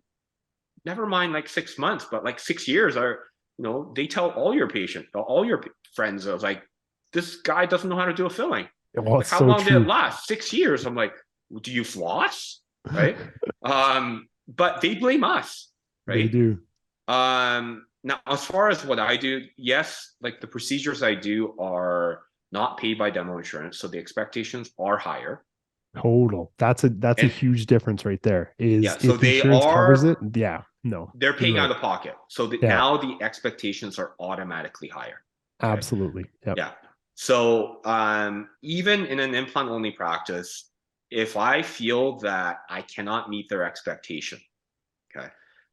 never mind like 6 months, but like 6 years, or they tell all your patients, all your friends, I was like, this guy doesn't know how to do a filling. Well, Like, it's how so long did it true. last? 6 years. I'm like, do you floss? Right. But they blame us, They right? do. Now, as far as what I do, yes, like the procedures I do are not paid by dental insurance, so the expectations are higher. Total. That's a And huge difference right there. Is yeah, so if they insurance covers are it, yeah, no, they're you're paying right. out of pocket. So that Yeah, now the expectations are automatically higher. Okay. absolutely. Yep. Yeah. So even in an implant only practice, if I feel that I cannot meet their expectation, okay,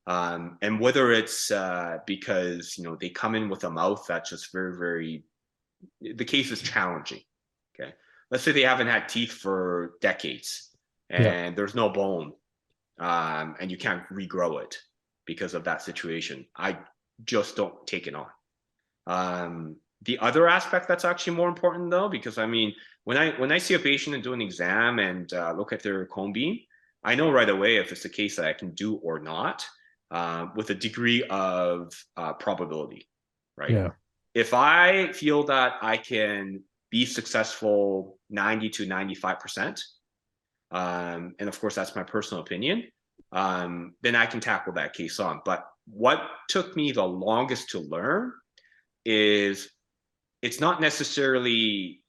and whether it's because they come in with a mouth that's just very, very, the case is challenging. Okay, let's say they haven't had teeth for decades Yep. and there's no bone, and you can't regrow it because of that situation. I just don't take it on. The other aspect that's actually more important though, because I mean, when I see a patient and do an exam and look at their cone beam, I know right away if it's the case that I can do or not, with a degree of probability, right? Yeah. If I feel that I can be successful 90 to 95%, and of course that's my personal opinion, then I can tackle that case on. But what took me the longest to learn is it's not necessarily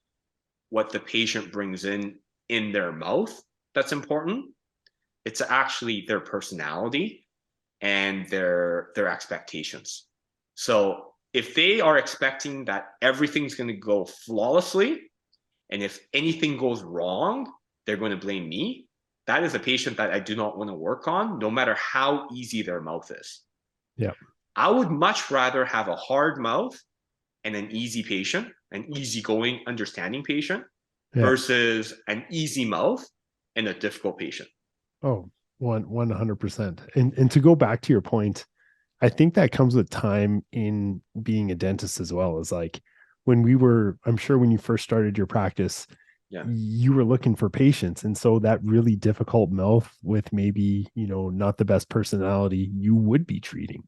what the patient brings in their mouth that's important. It's actually their personality and their expectations. So if they are expecting that everything's going to go flawlessly, and if anything goes wrong, they're going to blame me, that is a patient that I do not want to work on, no matter how easy their mouth is. Yeah. I would much rather have a hard mouth and an easy patient, an easygoing, understanding patient, Yeah. versus an easy mouth and a difficult patient. Oh, 100%. And to go back to your point, I think that comes with time in being a dentist as well. Is like when I'm sure when you first started your practice, Yeah, you were looking for patients. And so that really difficult mouth with maybe, not the best personality, you would be treating.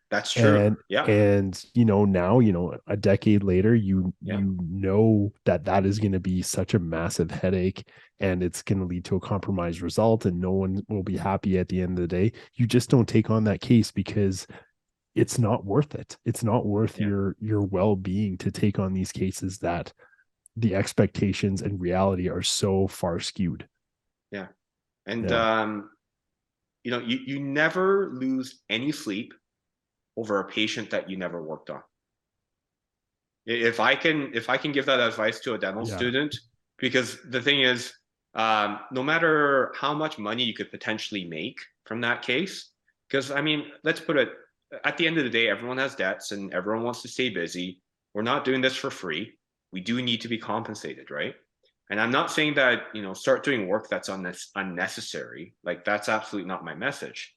that's true. and Yeah, and now a decade later you yeah, you know that is going to be such a massive headache, and it's going to lead to a compromised result, and no one will be happy at the end of the day. You just don't take on that case because it's not worth it. It's not worth yeah, your well-being to take on these cases that the expectations and reality are so far skewed. yeah. And Yeah. you never lose any sleep over a patient that you never worked on. If I can give that advice to a dental Yeah. student, because the thing is, no matter how much money you could potentially make from that case, because I mean, let's put it, at the end of the day, everyone has debts and everyone wants to stay busy. We're not doing this for free. We do need to be compensated, right? And I'm not saying that, start doing work that's unnecessary. Like that's absolutely not my message.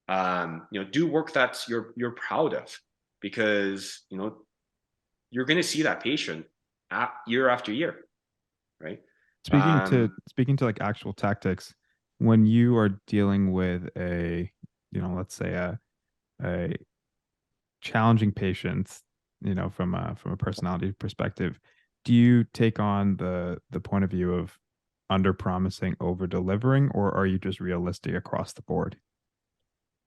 Do work that's you're proud of, because you're going to see that patient year after year, right? Speaking to like actual tactics, when you are dealing with let's say a challenging patient, from a personality perspective, do you take on the point of view of under promising, over delivering, or are you just realistic across the board?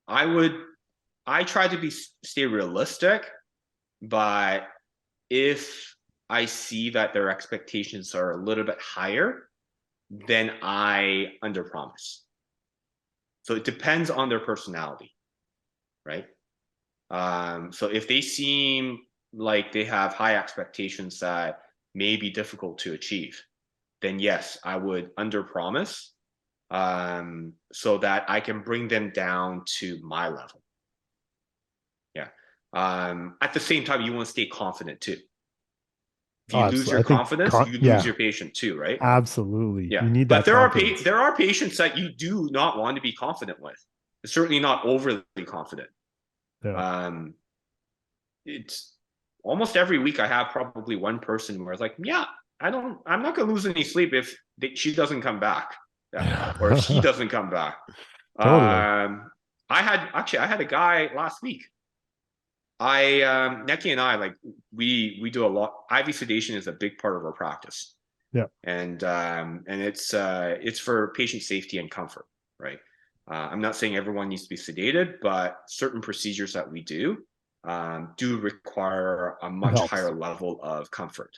I try to stay realistic, but if I see that their expectations are a little bit higher, then I underpromise. So it depends on their personality, right? So if they seem like they have high expectations that may be difficult to achieve, then yes, I would underpromise, so that I can bring them down to my level. Yeah. At the same time, you want to stay confident too. If Oh, you lose absolutely. your I think confidence, you lose yeah, your patient too, right? absolutely. Yeah. You need But that confidence. there are patients that you do not want to be confident with. Certainly not overly confident. Yeah. Um, it's almost every week I have probably one person where it's like, yeah, I'm not gonna lose any sleep if she doesn't come back, yeah, or if he doesn't come back. Totally. I had a guy last week. Neki and I, like, we do a lot. IV sedation is a big part of our practice. Yeah. And it's for patient safety and comfort, right? I'm not saying everyone needs to be sedated, but certain procedures that we do require a It much helps. higher level of comfort.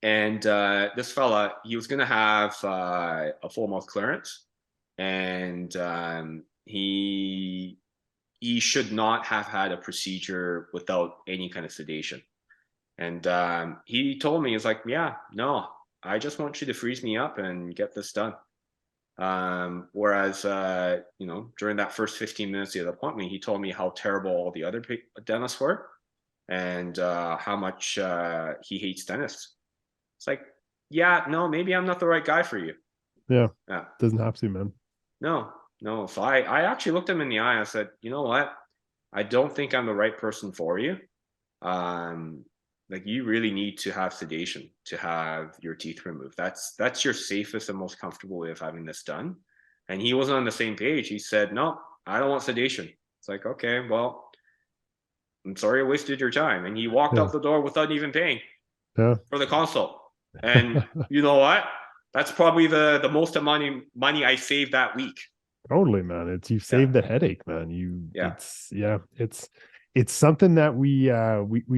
And this fella, he was going to have a full mouth clearance, and he should not have had a procedure without any kind of sedation. And he told me, he's like, yeah, no, I just want you to freeze me up and get this done. Whereas, during that first 15 minutes of the appointment, he told me how terrible all the other dentists were, and how much he hates dentists. It's like, yeah, no, maybe I'm not the right guy for you. Yeah. Yeah. Doesn't have to, man. No. So I actually looked him in the eye and I said, you know what? I don't think I'm the right person for you. Like, you really need to have sedation to have your teeth removed. That's your safest and most comfortable way of having this done. And he wasn't on the same page. He said, no, I don't want sedation. It's like, okay, well, I'm sorry I wasted your time. And he walked out the door without even paying for the consult. And you know what? That's probably the most money I saved that week. Totally, man. You saved the headache, man. It's something that we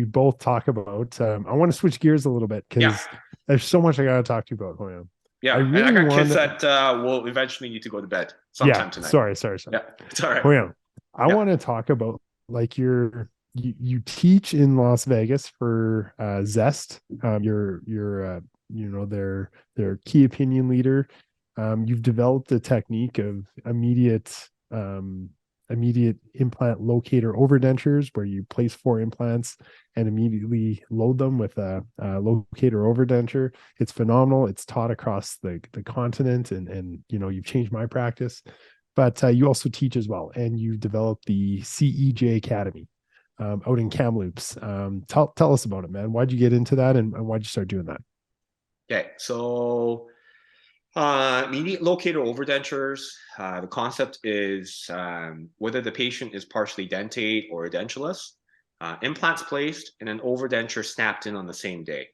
both talk about. I want to switch gears a little bit because there's so much I got to talk to you about, Hoyam. Yeah, really, and I got kids that will eventually need to go to bed sometime tonight. Sorry. Yeah, it's all right. Hoyam, I want to talk about, like, you teach in Las Vegas for Zest. You're their key opinion leader. You've developed a technique of immediate implant locator overdentures, where you place 4 implants and immediately load them with a locator overdenture. It's phenomenal. It's taught across the continent, and you've changed my practice. But you also teach as well, and you developed the CEJ Academy out in Kamloops. Tell us about it, man. Why'd you get into that, and why'd you start doing that? Okay, so immediate locator overdentures. The concept is whether the patient is partially dentate or edentulous, implants placed and an overdenture snapped in on the same day.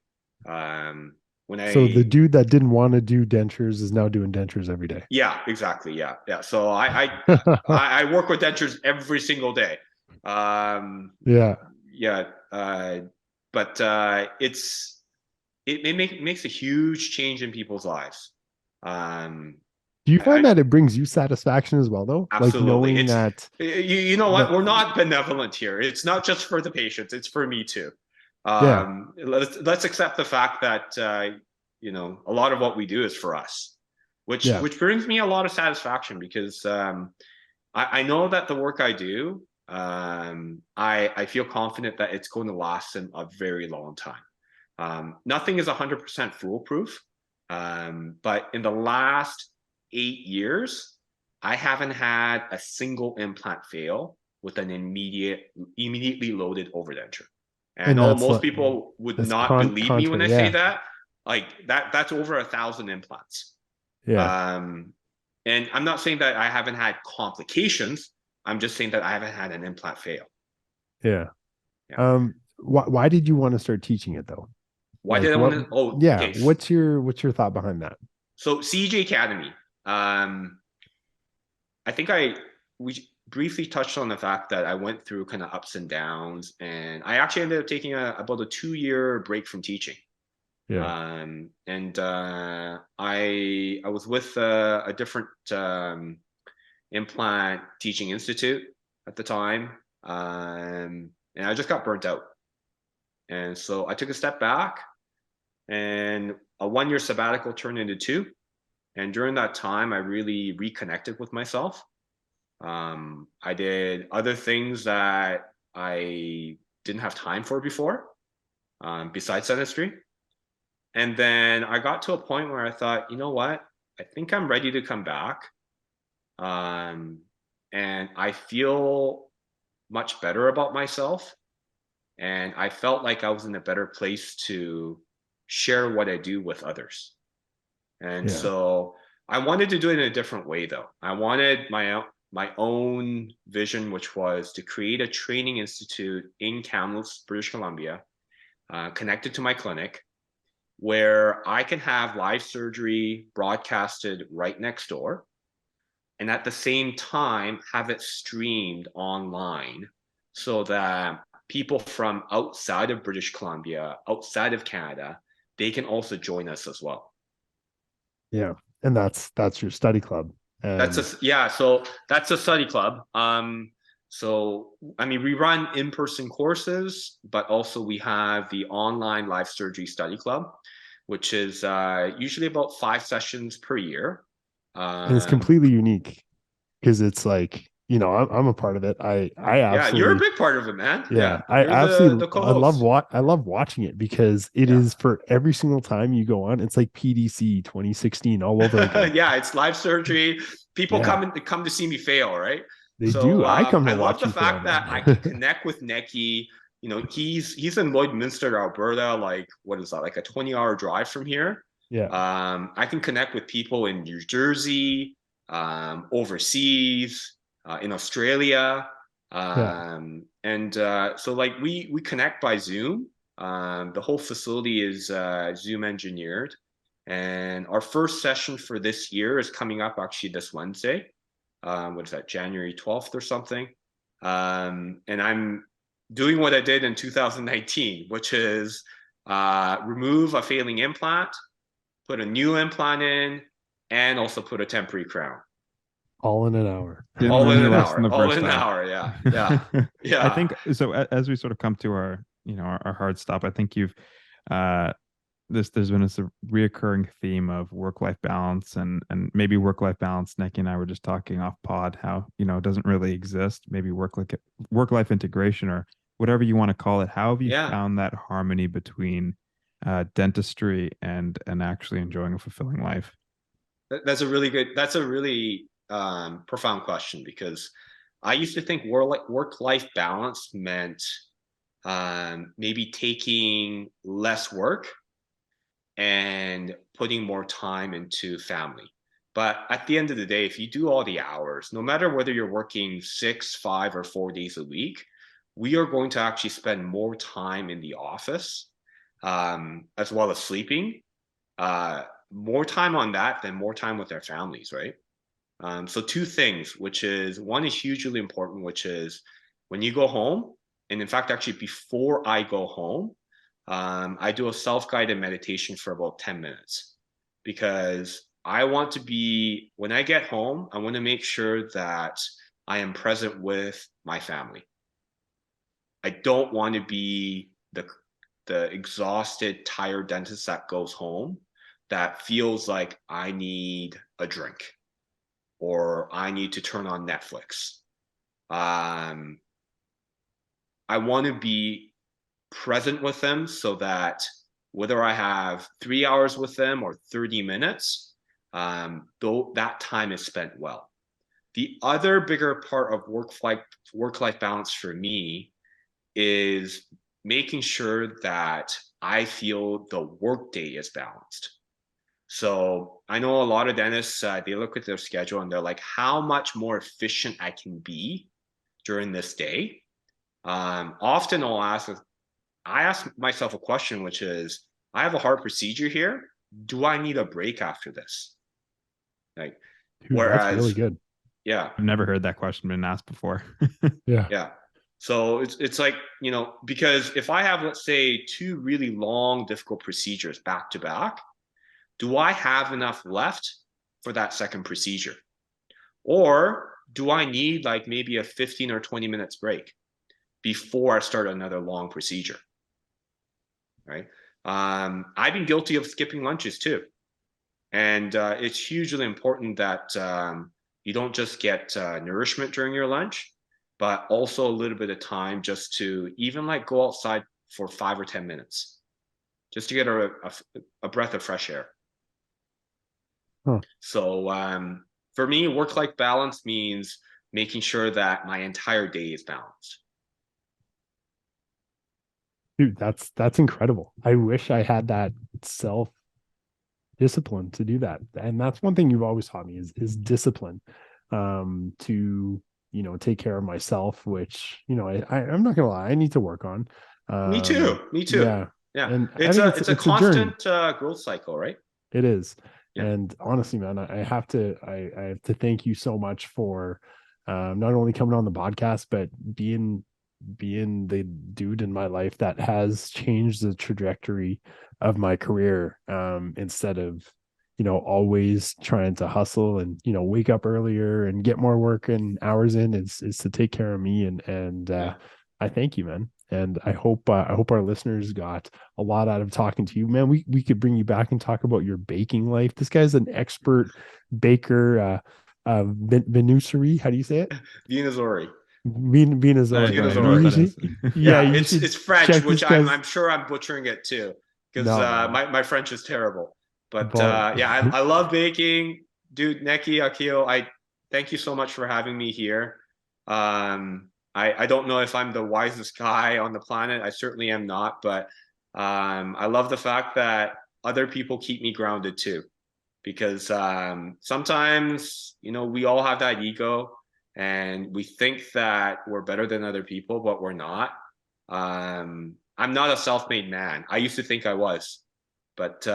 So the dude that didn't want to do dentures is now doing dentures every day. Yeah, exactly. Yeah. So I work with dentures every single day. But it makes a huge change in people's lives. Do you find that it brings you satisfaction as well, though? Absolutely. Like knowing that you know what, we're not benevolent here. It's not just for the patients; it's for me too. Let's accept the fact that a lot of what we do is for us, which brings me a lot of satisfaction, because I know that the work I do, I feel confident that it's going to last them a very long time. Nothing is 100% foolproof. But in the last 8 years, I haven't had a single implant fail with an immediately loaded overdenture. And I know most people would not believe me when I say that. Like that's over 1,000 implants. Yeah. And I'm not saying that I haven't had complications. I'm just saying that I haven't had an implant fail. Yeah. Why did you want to start teaching it, though? Why did I want to? Oh, yeah. Okay. What's your thought behind that? So CJ Academy. I think we briefly touched on the fact that I went through kind of ups and downs, and I actually ended up taking about a 2-year break from teaching. Yeah. And I was with a different implant teaching institute at the time, and I just got burnt out. And so I took a step back, and a 1-year sabbatical turned into 2. And during that time, I really reconnected with myself. I did other things that I didn't have time for before, besides dentistry. And then I got to a point where I thought, you know what? I think I'm ready to come back. And I feel much better about myself. And I felt like I was in a better place to share what I do with others. And so I wanted to do it in a different way, though. I wanted my own vision, which was to create a training institute in Kamloops, British Columbia, connected to my clinic, where I can have live surgery broadcasted right next door, and at the same time have it streamed online, so that people from outside of British Columbia, outside of Canada, they can also join us as well. Yeah. And that's your study club. And So that's a study club. So I mean, we run in-person courses, but also we have the online live surgery study club, which is usually about 5 sessions per year. it's completely unique because it's like, I'm a part of it. I Yeah, you're a absolutely, big part of it, man. yeah, I You're absolutely, the I love co-host. I love watching it because it Yeah. is for every single time you go on. It's like PDC 2016 all over again. Yeah, it's live surgery. People Yeah, come to see me fail, right? they So do. I come I to love watch the you fail, fact that I can man. connect with Neki. You know, he's in Lloydminster, Alberta. Like, what is that? Like a 20-hour drive from here. Yeah, I can connect with people in New Jersey, overseas, in Australia, yeah. and so like we connect by Zoom. The whole facility is Zoom engineered. And our first session for this year is coming up actually this Wednesday. What is that, January 12th or something? And I'm doing what I did in 2019, which is remove a failing implant, put a new implant in, and also put a temporary crown. All in an hour. Didn't All learn in your an lesson hour. the All first in an time. hour. Yeah. Yeah. I Yeah. think so. As we sort of come to our, our hard stop, I think you've uh there's been this reoccurring theme of work-life balance and maybe work-life balance. Neki and I were just talking off pod how, it doesn't really exist. Maybe work-life integration or whatever you want to call it. How have you Yeah. found that harmony between dentistry and actually enjoying a fulfilling life? That's a really profound question, because I used to think work-life balance meant maybe taking less work and putting more time into family. But at the end of the day, if you do all the hours, no matter whether you're working 6, 5, or 4 days a week, we are going to actually spend more time in the office, as well as sleeping, more time on that than more time with our families, right? So two things, which is one is hugely important, which is when you go home, and in fact, actually before I go home, I do a self-guided meditation for about 10 minutes, because I want to be, when I get home, I want to make sure that I am present with my family. I don't want to be the exhausted, tired dentist that goes home that feels like I need a drink or I need to turn on Netflix. I want to be present with them so that whether I have 3 hours with them or 30 minutes, though that time is spent well. The other bigger part of work-life balance for me is making sure that I feel the workday is balanced. So I know a lot of dentists, they look at their schedule and they're like, how much more efficient I can be during this day. Often I ask myself a question, which is, I have a hard procedure here. Do I need a break after this? Like, Dude, that's really whereas, good. yeah, I've never heard that question been asked before. Yeah. yeah. So it's like, because if I have, let's say, 2 really long, difficult procedures back to back, do I have enough left for that second procedure? Or do I need like maybe a 15 or 20 minutes break before I start another long procedure? Right. I've been guilty of skipping lunches too. And it's hugely important that you don't just get nourishment during your lunch, but also a little bit of time just to even like go outside for 5 or 10 minutes, just to get a breath of fresh air. Huh. So for me, work-life balance means making sure that my entire day is balanced. Dude, that's incredible. I wish I had that self discipline to do that. And that's one thing you've always taught me is discipline. To take care of myself, which I'm not gonna lie, I need to work on. Me too. Me too. Yeah. Yeah. And I It's think a it's a journey. constant growth cycle, right? It is. Yeah. And honestly, man, I have to thank you so much for not only coming on the podcast, but being being the dude in my life that has changed the trajectory of my career, instead of, always trying to hustle and, wake up earlier and get more work and hours in, is to take care of me. And Yeah. I thank you, man. And I hope our listeners got a lot out of talking to you, man. We could bring you back and talk about your baking life. This guy's an expert baker. Venuserie, how do you say it? Vinazori. Venazori. Venazori. Yeah, Yeah, you it's should French, check which this guy's. I'm sure I'm butchering it too, because No, man. my French is terrible. But But yeah, I love baking, dude. Neki Akil, I thank you so much for having me here. I don't know if I'm the wisest guy on the planet. I certainly am not, but I love the fact that other people keep me grounded too, because sometimes we all have that ego and we think that we're better than other people, but we're not. I'm not a self-made man. I used to think I was, but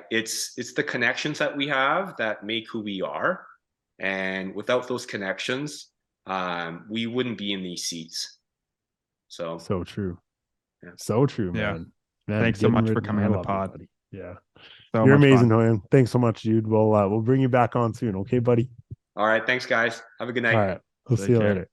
it's the connections that we have that make who we are. And without those connections, we wouldn't be in these seats. So true. yeah. So true, Yeah. man. Thanks so much for coming on the pod. Buddy. Yeah. So You're much amazing, fun. Hoyan. Thanks so much, dude. We'll bring you back on soon. Okay, buddy. All right, thanks guys. Have a good night. All right. We'll Take see you care. later.